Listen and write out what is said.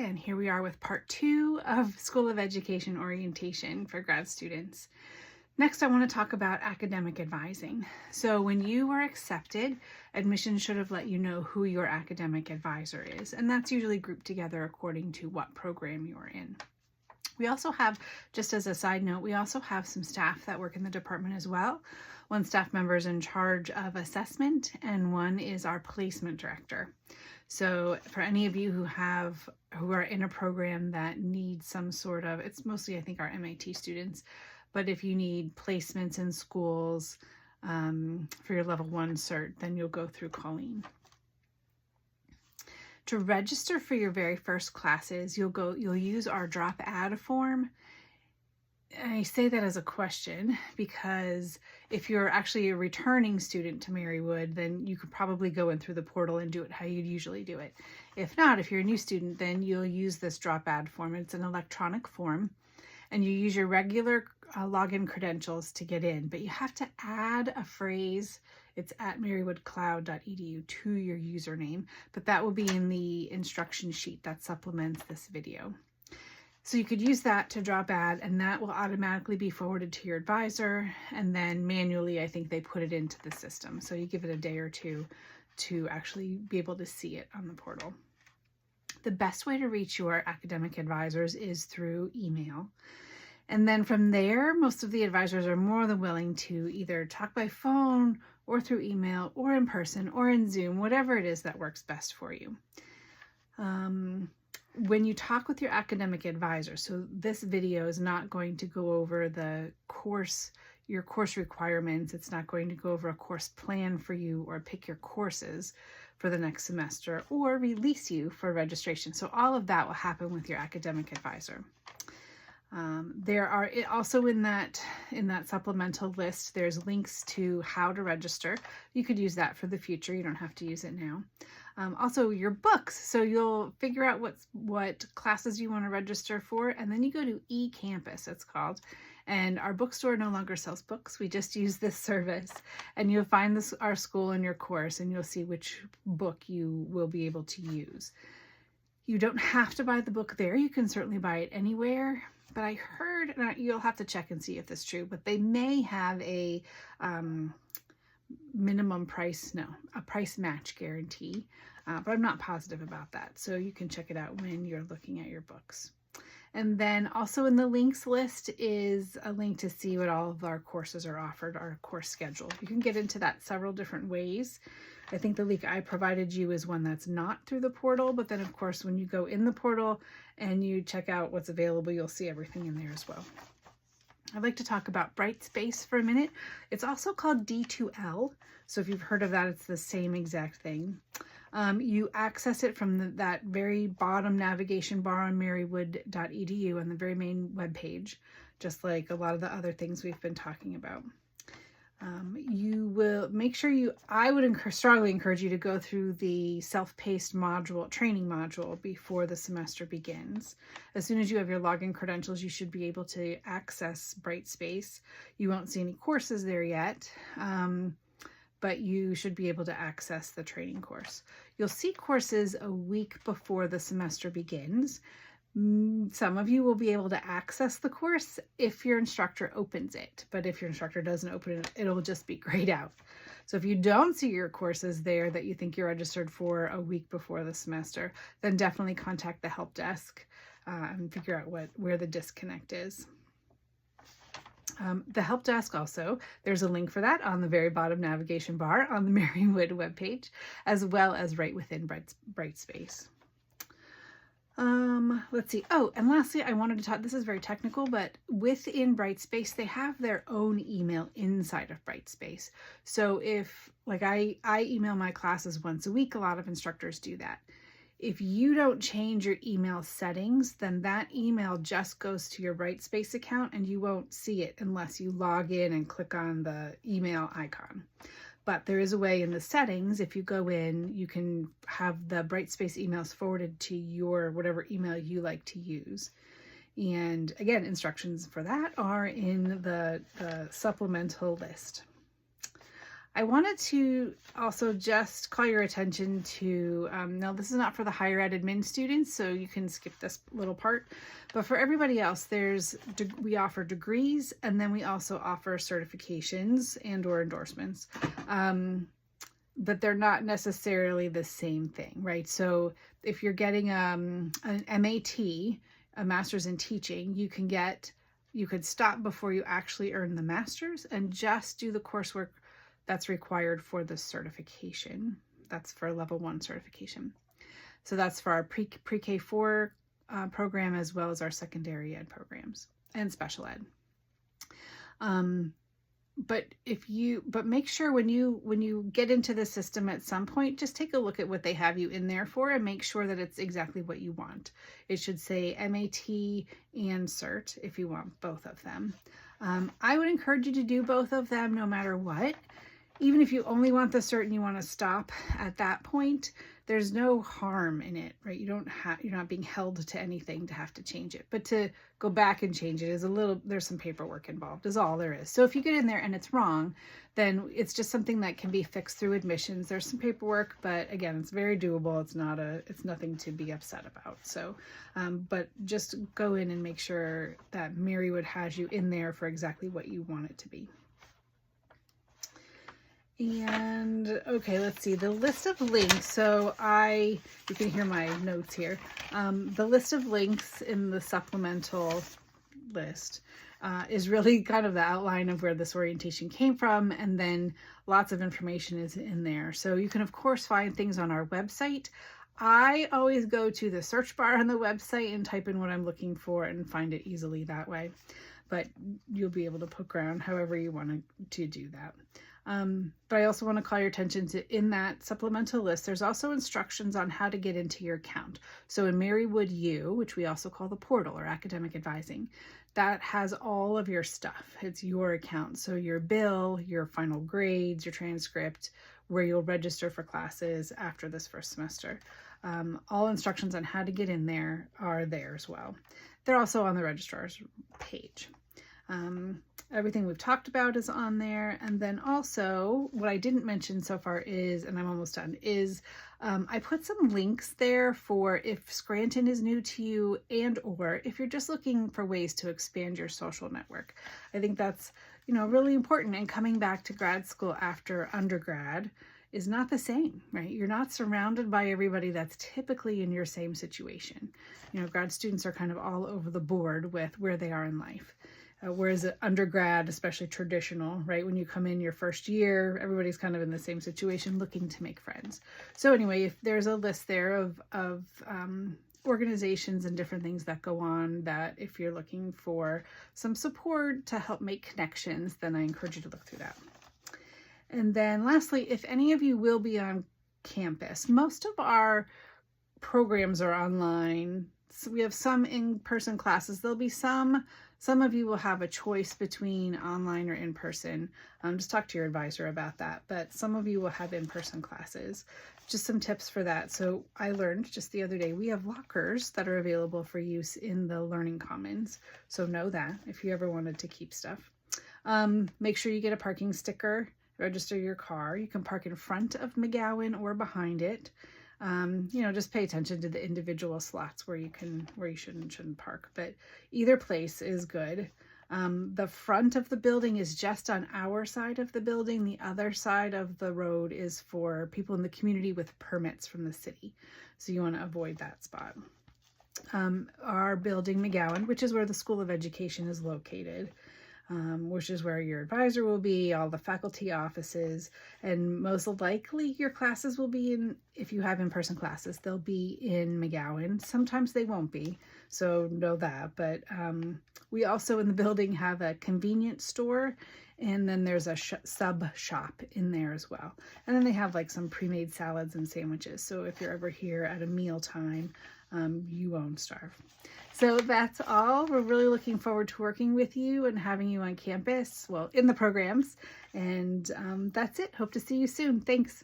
and here we are with part 2 of School of Education orientation for grad students. Next, I want to talk about academic advising. So when you were accepted, admissions should have let you know who your academic advisor is, and that's usually grouped together according to what program you're in. We also have, just as a side note, we also have some staff that work in the department as well. One staff member is in charge of assessment, and one is our placement director. So for any of you who are in a program that needs some sort of, it's mostly I think our MAT students, but if you need placements in schools for your level 1 cert, then you'll go through Colleen. To register for your very first classes, you'll use our drop add form. And I say that as a question because if you're actually a returning student to Marywood, then you could probably go in through the portal and do it how you'd usually do it. If not, if you're a new student, then you'll use this drop add form. It's an electronic form, and you use your regular login credentials to get in, but you have to add a phrase. It's at marywoodcloud.edu to your username, but that will be in the instruction sheet that supplements this video. So you could use that to drop add, and that will automatically be forwarded to your advisor, and then manually I think they put it into the system. So you give it a day or two to actually be able to see it on the portal. The best way to reach your academic advisors is through email. And then from there, most of the advisors are more than willing to either talk by phone or through email or in person or in Zoom, whatever it is that works best for you. When you talk with your academic advisor, so this video is not going to go over your course requirements. It's not going to go over a course plan for you or pick your courses for the next semester or release you for registration. So all of that will happen with your academic advisor. There are also in that supplemental list, there's links to how to register. You could use that for the future. You don't have to use it now. Also your books. So you'll figure out what classes you want to register for, and then you go to eCampus, it's called. And our bookstore no longer sells books. We just use this service, and you'll find our school in your course, and you'll see which book you will be able to use. You don't have to buy the book there. You can certainly buy it anywhere. But I heard, and you'll have to check and see if that's true, but they may have a minimum price, a price match guarantee, but I'm not positive about that. So you can check it out when you're looking at your books. And then also in the links list is a link to see what all of our courses are offered, our course schedule. You can get into that several different ways. I think the link I provided you is one that's not through the portal, but then of course when you go in the portal and you check out what's available, you'll see everything in there as well. I'd like to talk about Brightspace for a minute. It's also called D2L. So if you've heard of that, it's the same exact thing. You access it from that very bottom navigation bar on marywood.edu on the very main web page, just like a lot of the other things we've been talking about. You will make sure I would strongly encourage you to go through the self-paced training module before the semester begins. As soon as you have your login credentials, you should be able to access Brightspace. You won't see any courses there yet, but you should be able to access the training course. You'll see courses a week before the semester begins. Some of you will be able to access the course if your instructor opens it, but if your instructor doesn't open it, it'll just be grayed out. So if you don't see your courses there that you think you're registered for a week before the semester, then definitely contact the help desk and figure out where the disconnect is. The help desk also, there's a link for that on the very bottom navigation bar on the Marywood webpage, as well as right within Brightspace. Let's see. Oh, and lastly, I wanted to talk, this is very technical, but within Brightspace, they have their own email inside of Brightspace. So if, like I email my classes once a week, a lot of instructors do that. If you don't change your email settings, then that email just goes to your Brightspace account and you won't see it unless you log in and click on the email icon. But there is a way in the settings, if you go in, you can have the Brightspace emails forwarded to your whatever email you like to use. And again, instructions for that are in the supplemental list. I wanted to also just call your attention to, now this is not for the higher ed admin students, so you can skip this little part, but for everybody else, we offer degrees, and then we also offer certifications and or endorsements, but they're not necessarily the same thing, right? So if you're getting an MAT, a master's in teaching, you could stop before you actually earn the master's and just do the coursework that's required for the certification. That's for level 1 certification. So that's for our pre-K4 program, as well as our secondary ed programs and special ed. But make sure when you get into the system at some point, just take a look at what they have you in there for and make sure that it's exactly what you want. It should say MAT and CERT if you want both of them. I would encourage you to do both of them no matter what. Even if you only want the cert and you want to stop at that point, there's no harm in it, right? You're not being held to anything to have to change it. But to go back and change it there's some paperwork involved, is all there is. So if you get in there and it's wrong, then it's just something that can be fixed through admissions. There's some paperwork, but again, it's very doable. It's nothing to be upset about. So, but just go in and make sure that Marywood has you in there for exactly what you want it to be. And okay, let's see the list of links. So you can hear my notes here. The list of links in the supplemental list is really kind of the outline of where this orientation came from, and then lots of information is in there. So you can of course find things on our website. I always go to the search bar on the website and type in what I'm looking for and find it easily that way. But you'll be able to poke around however you want to do that. But I also want to call your attention to, in that supplemental list, there's also instructions on how to get into your account. So in Marywood U, which we also call the portal or academic advising, that has all of your stuff. It's your account. So your bill, your final grades, your transcript, where you'll register for classes after this first semester. All instructions on how to get in there are there as well. They're also on the registrar's page. Everything we've talked about is on there. And then also what I didn't mention so far is, and I'm almost done, is I put some links there for if Scranton is new to you and or if you're just looking for ways to expand your social network. I think that's, really important. And coming back to grad school after undergrad is not the same, right? You're not surrounded by everybody that's typically in your same situation. Grad students are kind of all over the board with where they are in life. Whereas undergrad, especially traditional, right? When you come in your first year, everybody's kind of in the same situation looking to make friends. So anyway, if there's a list there of organizations and different things that go on, that if you're looking for some support to help make connections, then I encourage you to look through that. And then lastly, if any of you will be on campus, most of our programs are online. So we have some in-person classes. There'll be some of you will have a choice between online or in-person. Just talk to your advisor about that. But some of you will have in-person classes. Just some tips for that. So I learned just the other day, we have lockers that are available for use in the Learning Commons. So know that if you ever wanted to keep stuff. Make sure you get a parking sticker, register your car. You can park in front of McGowan or behind it. Just pay attention to the individual slots where you shouldn't park, but either place is good. The front of the building is just on our side of the building. The other side of the road is for people in the community with permits from the city. So you want to avoid that spot. Our building, McGowan, which is where the School of Education is located, which is where your advisor will be, all the faculty offices, and most likely your classes will be in, if you have in-person classes, they'll be in McGowan. Sometimes they won't be, so know that. But we also in the building have a convenience store, and then there's a sub shop in there as well. And then they have like some pre-made salads and sandwiches. So if you're ever here at a meal time, you won't starve. So that's all. We're really looking forward to working with you and having you on campus, well, in the programs. And that's it. Hope to see you soon. Thanks.